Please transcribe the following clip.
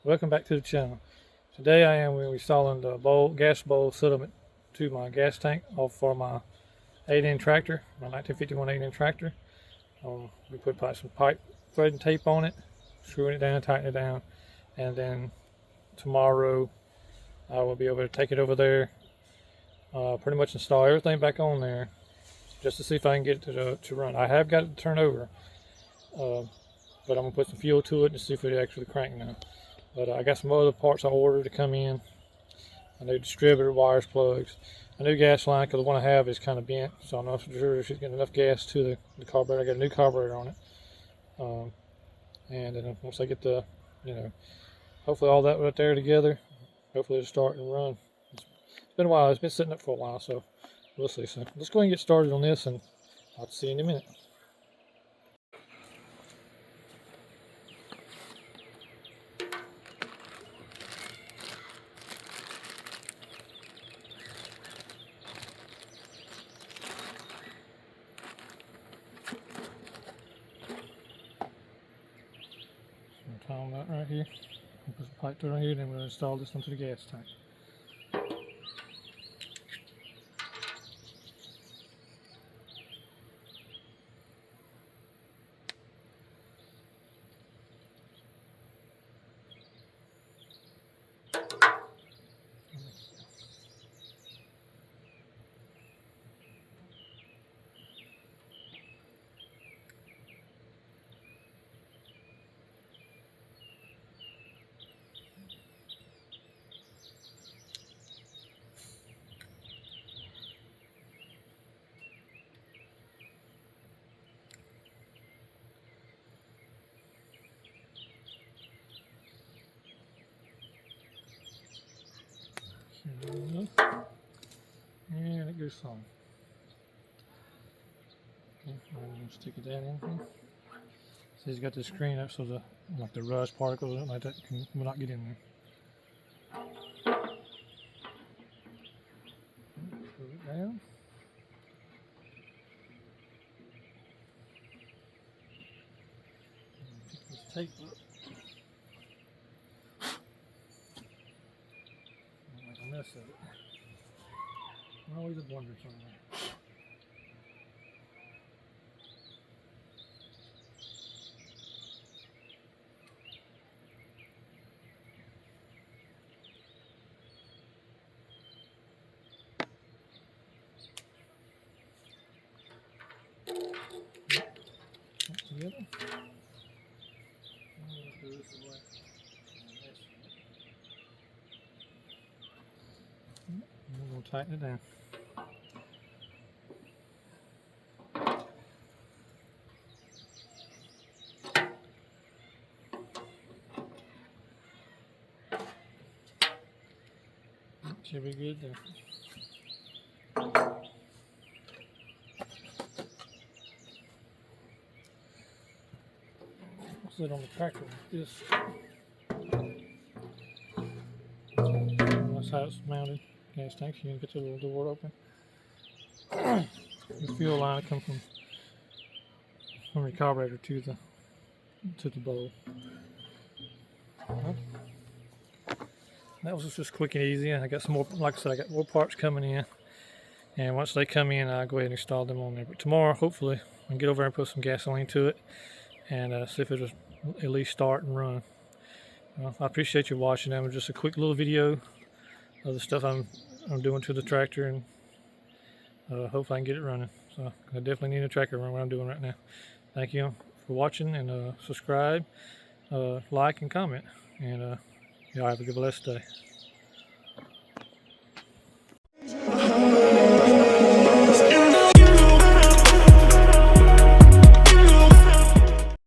Welcome back to the channel. Today I am installing the gas bowl settlement to my gas tank off for my 8-inch tractor, my 1951 8-inch tractor. We put some pipe thread and tape on it, screwing it down, tighten it down, and then tomorrow I will be able to take it over there, pretty much install everything back on there just to see if I can get it to run. I have got it to turn over, but I'm going to put some fuel to it to see if it actually crank now. But I got some other parts I ordered to come in. A new distributor, wires, plugs, a new gas line, because the one I have is kind of bent, so I'm not sure if it's getting enough gas to the carburetor. I got a new carburetor on it. And then once I get hopefully all that right there together, hopefully it'll start and run. It's been a while. It's been sitting up for a while, so we'll see. So let's go ahead and get started on this, and I'll see you in a minute. Time that right here. Put some pipe through right here, then we're going to install this onto the gas tank. And it goes on. Okay, I'm going to stick it down in here. So it's got the screen up so the rust particles like that will not get in there. Put it down. Pick this tape up. Make a mess of it. I'm always a blunder somewhere. Together. Let's do this away. And we'll tighten it down. Should be good there. Sit on the tractor like this. That's how it's mounted. Gas tank. You can get the little door open. The fuel line will come from the carburetor to the bowl. That was just quick and easy. I got some more, like I said, I got more parts coming in, and once they come in, I'll go ahead and install them on there. But tomorrow, hopefully, I can get over and put some gasoline to it and see if it'll at least start and run. Well, I appreciate you watching. That was just a quick little video of the stuff I'm doing to the tractor, and hopefully I can get it running. So I definitely need a tractor run what I'm doing right now. Thank you for watching, and subscribe, like, and comment, and y'all have a good blessed day.